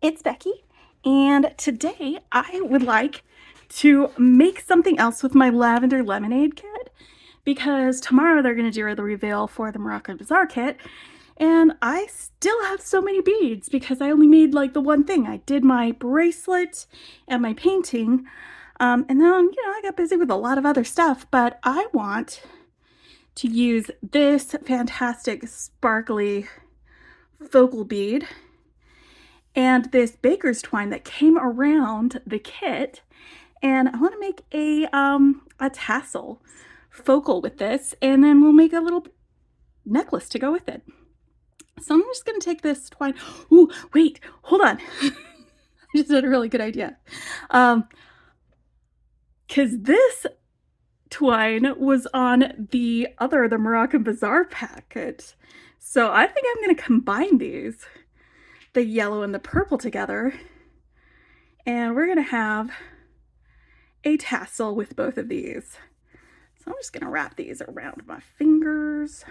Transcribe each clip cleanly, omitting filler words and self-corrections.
It's Becky, and today I would like to make something else with my Lavender Lemonade kit because tomorrow they're going to do the reveal for the Moroccan Bazaar kit, and I still have so many beads because I only made like the one thing. I did my bracelet and my painting, and then, I got busy with a lot of other stuff, but I want to use this fantastic sparkly focal bead and this baker's twine that came around the kit, and I want to make a tassel focal with this, and then we'll make a little necklace to go with it. So I'm just going to take this twine. Ooh, wait, hold on. I just had a really good idea. Because this twine was on the Moroccan Bazaar packet. So I think I'm going to combine these, the yellow and the purple together, and we're going to have a tassel with both of these. So I'm just going to wrap these around my fingers.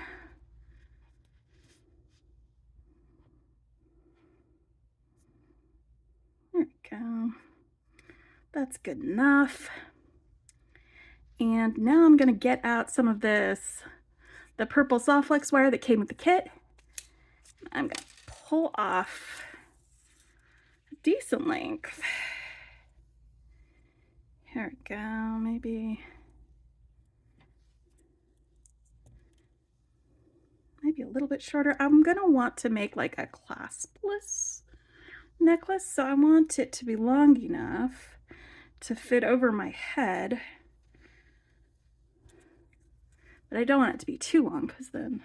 There we go. That's good enough. And now I'm going to get out some of this, the purple Softflex wire that came with the kit. I'm going to pull off a decent length. Here we go, maybe a little bit shorter. I'm gonna want to make like a claspless necklace, so I want it to be long enough to fit over my head, but I don't want it to be too long because then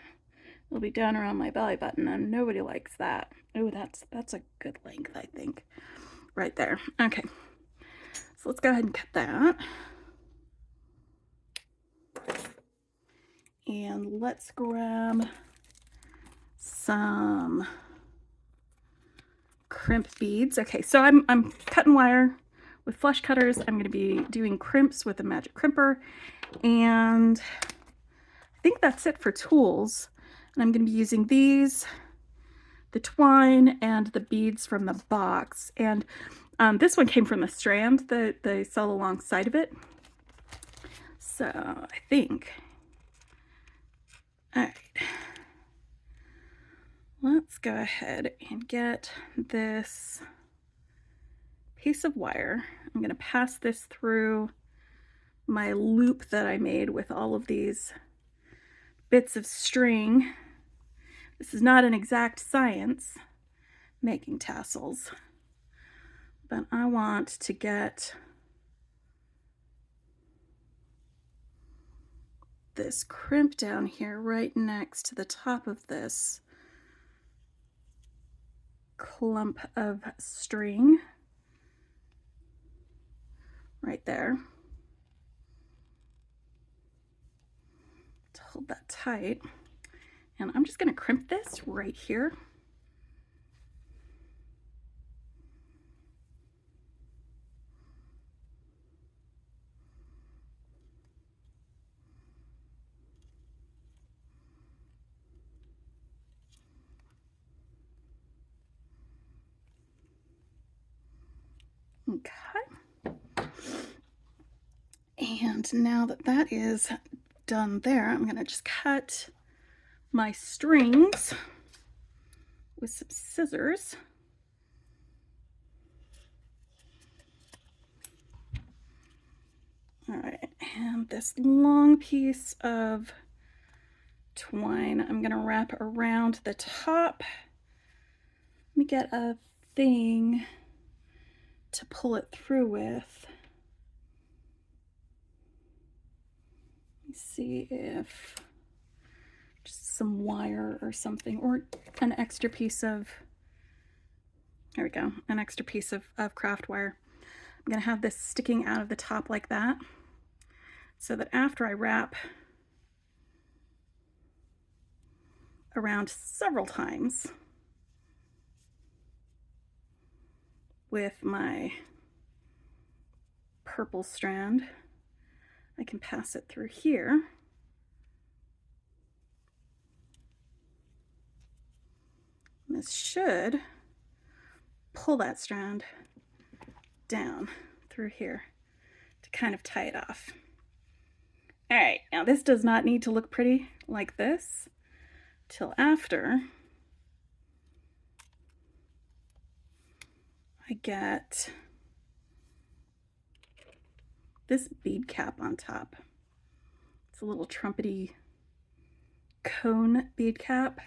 it'll be down around my belly button and nobody likes that. Oh, that's a good length, I think, right there. Okay, so let's go ahead and cut that. And let's grab some crimp beads. Okay, so I'm cutting wire with flush cutters. I'm going to be doing crimps with a magic crimper, and I think that's it for tools. And I'm going to be using these, the twine, and the beads from the box. And this one came from the strand that they sell alongside of it. So I think, all right, let's go ahead and get this piece of wire. I'm going to pass this through my loop that I made with all of these bits of string. This is not an exact science, making tassels, but I want to get this crimp down here right next to the top of this clump of string right there to hold that tight. And I'm just going to crimp this right here. Okay. And now that that is done there, I'm going to just cut my strings with some scissors. All right, and this long piece of twine I'm going to wrap around the top. Let me get a thing to pull it through with. Let me see if just some wire or something, or an extra piece of, there we go, an extra piece of craft wire. I'm going to have this sticking out of the top like that, so that after I wrap around several times with my purple strand, I can pass it through here. This should pull that strand down through here to kind of tie it off. All right, now this does not need to look pretty like this till after I get this bead cap on top. It's a little trumpety cone bead cap.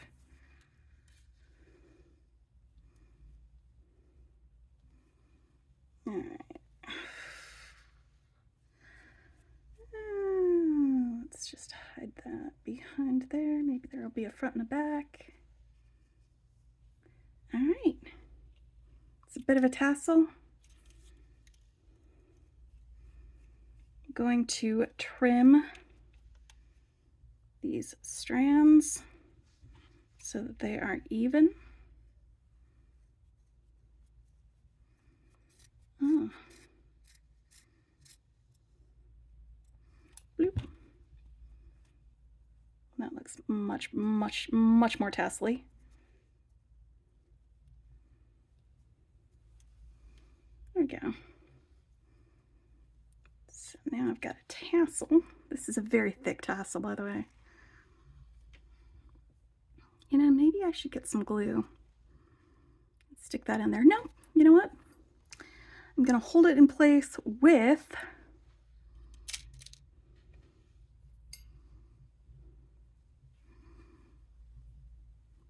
All right. Let's just hide that behind there. Maybe there'll be a front and a back. All right. It's a bit of a tassel. I'm going to trim these strands so that they are even. Oh. Bloop. That looks much more tassel-y. There we go. So now I've got a tassel. This is a very thick tassel, by the way. You know, maybe I should get some glue. Stick that in there. No, you know what? I'm gonna hold it in place with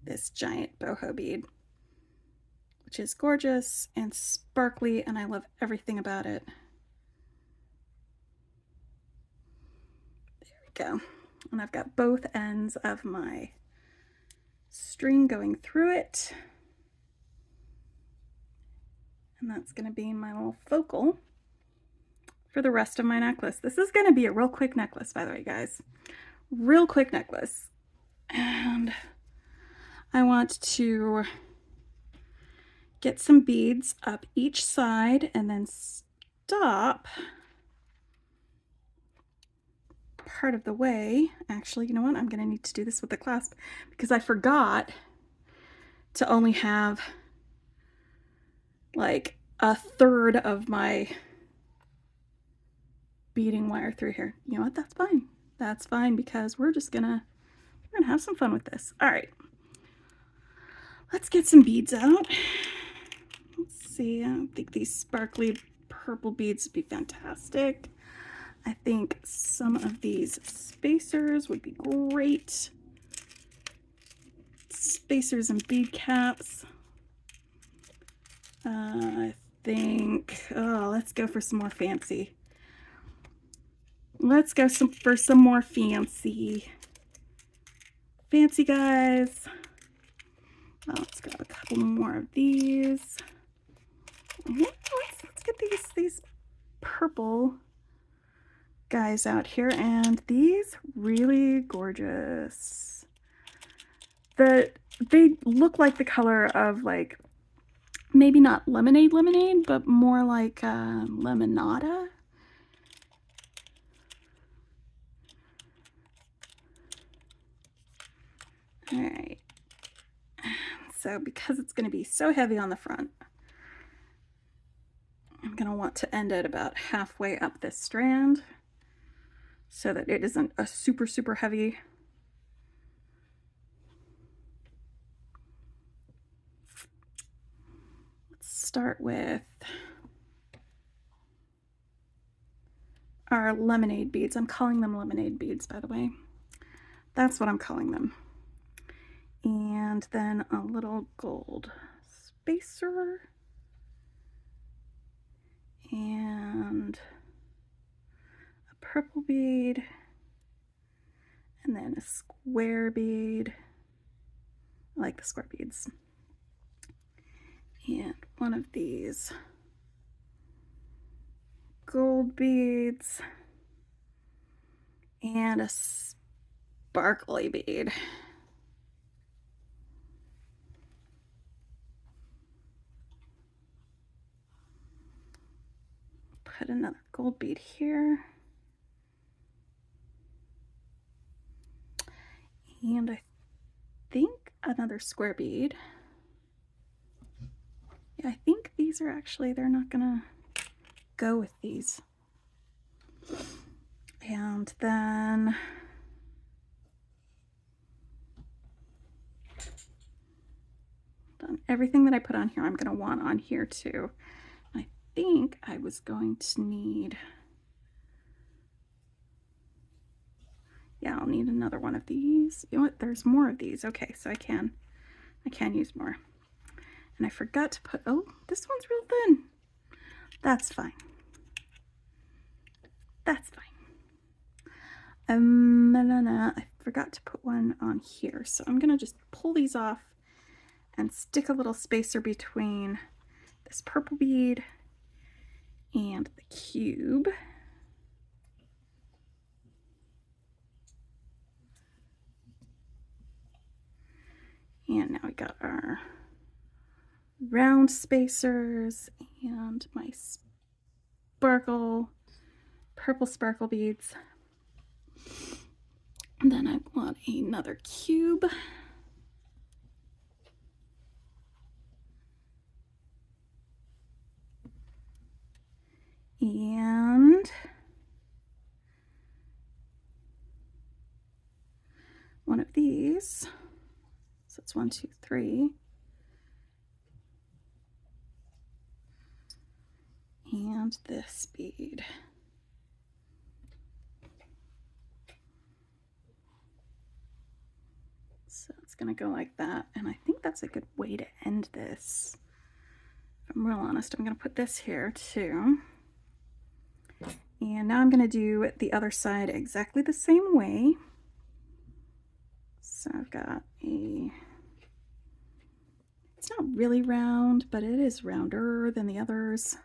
this giant boho bead, which is gorgeous and sparkly, and I love everything about it. There we go. And I've got both ends of my string going through it. And that's going to be my little focal for the rest of my necklace. This is going to be a real quick necklace, by the way, guys. Real quick necklace. And I want to get some beads up each side and then stop part of the way. Actually, you know what? I'm going to need to do this with the clasp because I forgot to only have like a third of my beading wire through here. You know what? That's fine. That's fine because we're gonna have some fun with this. All right. Let's get some beads out. Let's see. I think these sparkly purple beads would be fantastic. I think some of these spacers would be great. Spacers and bead caps. I think, oh, let's go for some more fancy. Let's go for some more fancy. Fancy, guys. Well, let's grab a couple more of these. Let's get these purple guys out here, and these really gorgeous. They look like the color of like maybe not lemonade, but more like lemonada. All right. So because it's going to be so heavy on the front, I'm going to want to end it about halfway up this strand so that it isn't a super heavy. Let's start with our lemonade beads. I'm calling them lemonade beads, by the way. That's what I'm calling them. And then a little gold spacer and a purple bead and then a square bead. I like the square beads. And one of these gold beads and a sparkly bead. Put another gold bead here. And I think another square bead. Yeah, I think these are actually, they're not gonna go with these. And then everything that I put on here, I'm gonna want on here too. I think I was going to need, yeah, I'll need another one of these. You know what? There's more of these. Okay, so I can use more. And I forgot to put, oh, this one's real thin. That's fine. That's fine. I forgot to put one on here, so I'm gonna just pull these off and stick a little spacer between this purple bead and the cube. And now we got our round spacers and my purple sparkle beads. And then I want another cube. And one of these. So it's 1, 2, 3. And this bead. So it's gonna go like that, and I think that's a good way to end this. If I'm real honest, I'm gonna put this here too. And now I'm gonna do the other side exactly the same way. So I've got a, it's not really round, but it is rounder than the others.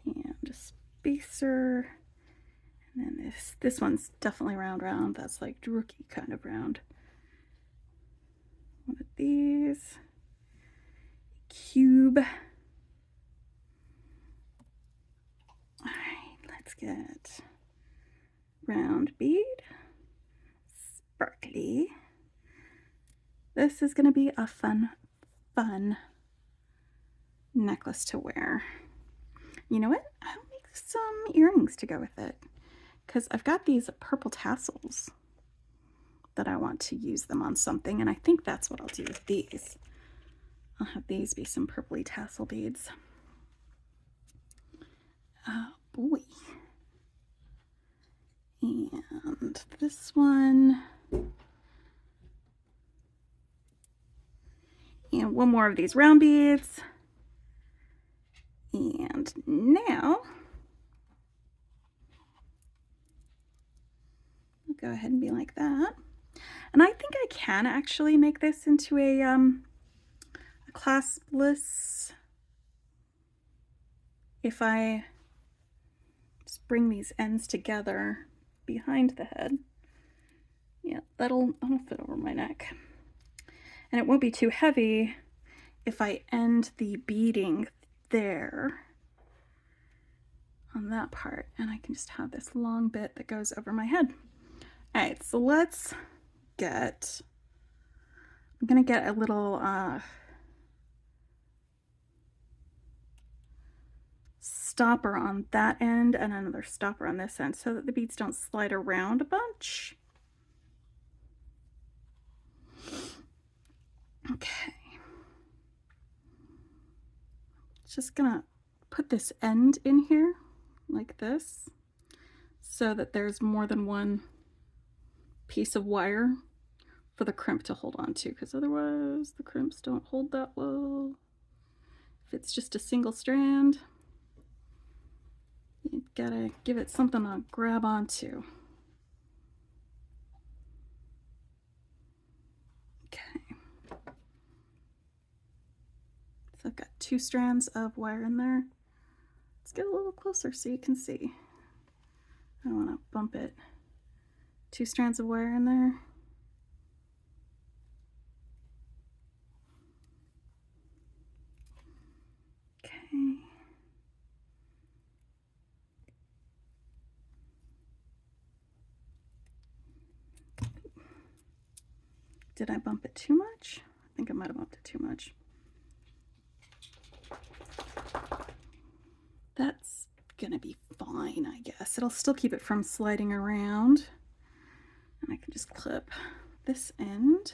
And a spacer. And then this one's definitely round. That's like rookie kind of round. One of these. Cube. All right, let's get round bead. Sparkly. This is going to be a fun necklace to wear. You know what? I'll make some earrings to go with it, because I've got these purple tassels that I want to use them on something, and I think that's what I'll do with these. I'll have these be some purpley tassel beads. Oh boy. And this one. And one more of these round beads. And now I'll go ahead and be like that. And I think I can actually make this into a claspless if I just bring these ends together behind the head. Yeah, that'll fit over my neck. And it won't be too heavy if I end the beading there on that part, and I can just have this long bit that goes over my head. All right, so let's get, I'm gonna get a little stopper on that end and another stopper on this end so that the beads don't slide around a bunch. Okay. Just gonna put this end in here like this so that there's more than one piece of wire for the crimp to hold on to, because otherwise the crimps don't hold that well. If it's just a single strand, you gotta give it something to grab onto. Okay. So I've got 2 strands of wire in there. Let's get a little closer so you can see. I don't want to bump it. 2 strands of wire in there. Okay. Did I bump it too much? think I might have upped it too much. That's gonna be fine, I guess. It'll still keep it from sliding around. And I can just clip this end.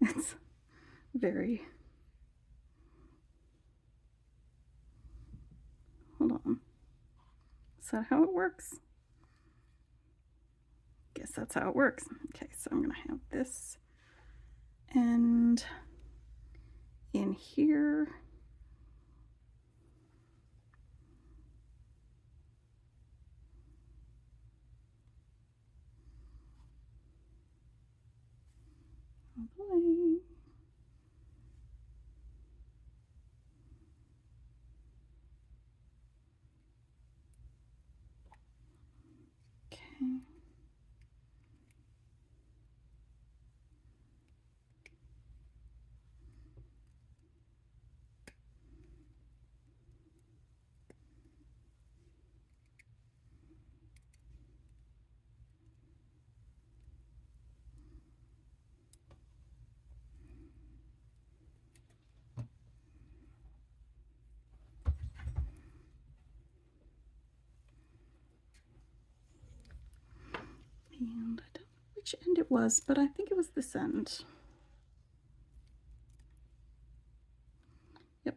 It's very... Hold on. Is that how it works? Guess that's how it works. Okay, so I'm gonna have this end in here. Oh boy. Okay. And I don't know which end it was, but I think it was this end. Yep.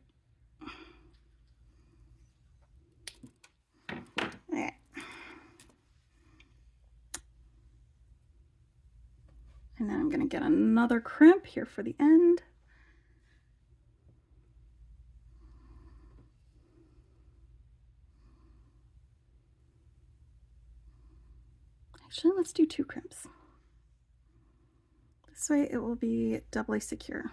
Alright. And then I'm going to get another crimp here for the end. Actually, let's do 2 crimps. This way it will be doubly secure.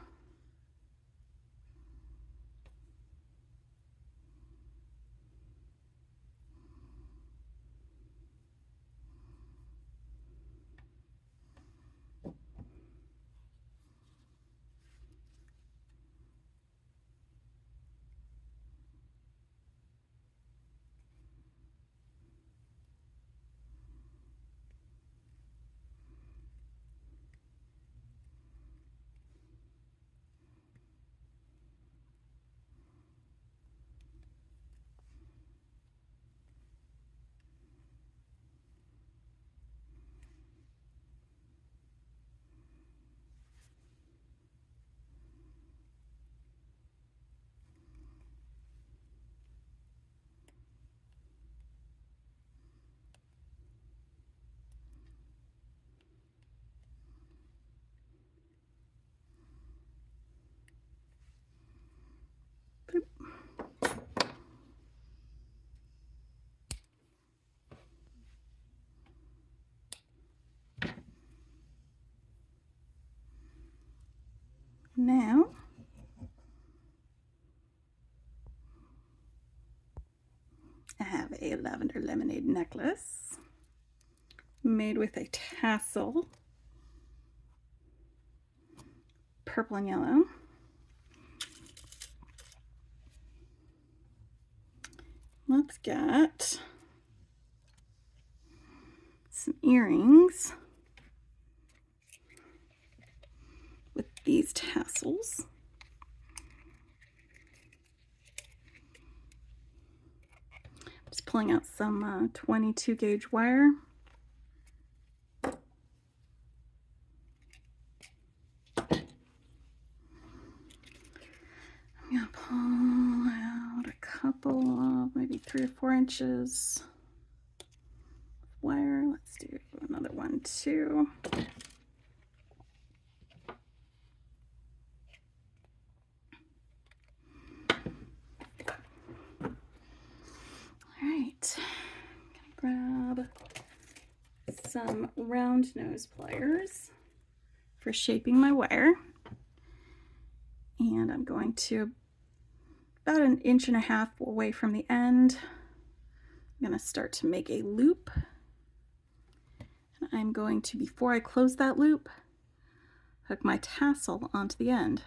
Now, I have a Lavender Lemonade necklace made with a tassel, purple and yellow. Let's get some earrings with these tassels. Just pulling out some 22 gauge wire. I'm gonna pull out a couple of maybe 3 or 4 inches of wire. Let's do another one too. Alright, I'm gonna grab some round nose pliers for shaping my wire. And I'm going to, about 1.5 inches away from the end, I'm going to start to make a loop. And I'm going to, before I close that loop, hook my tassel onto the end.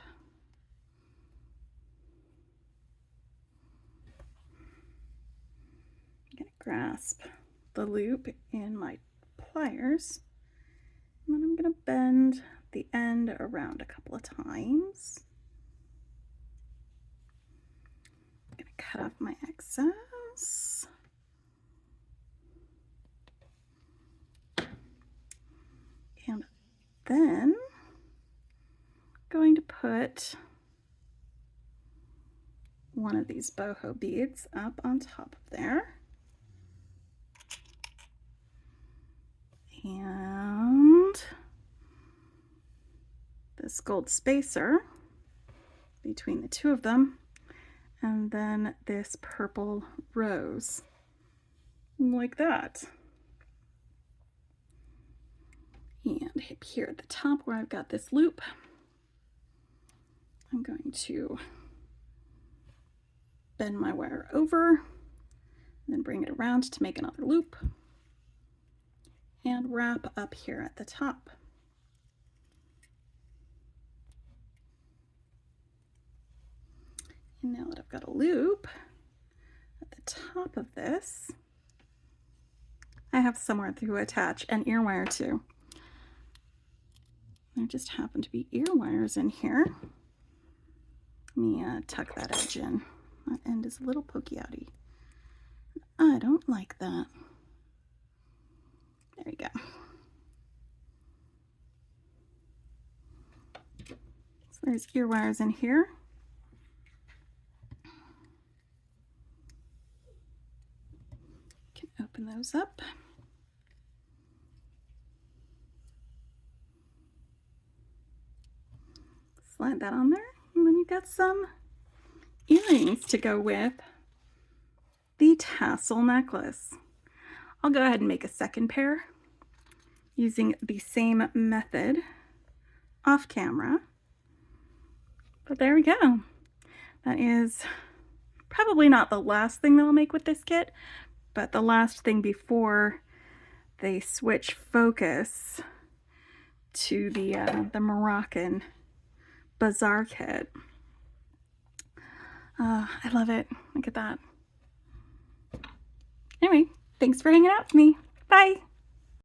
grasp the loop in my pliers, and then I'm going to bend the end around a couple of times. I'm going to cut off my excess. And then going to put one of these boho beads up on top of there. And this gold spacer between the two of them, and then this purple rose, like that. And here at the top where I've got this loop, I'm going to bend my wire over, and then bring it around to make another loop, and wrap up here at the top. And now that I've got a loop at the top of this, I have somewhere to attach an ear wire to. There just happen to be ear wires in here. Let me tuck that edge in. That end is a little pokey outy. I don't like that. There you go. So there's ear wires in here. Can open those up. Slide that on there, and then you've got some earrings to go with the tassel necklace. I'll go ahead and make a second pair using the same method off camera. But there we go. That is probably not the last thing that I'll make with this kit, but the last thing before they switch focus to the Moroccan Bazaar kit. I love it. Look at that. Anyway, thanks for hanging out with me. Bye.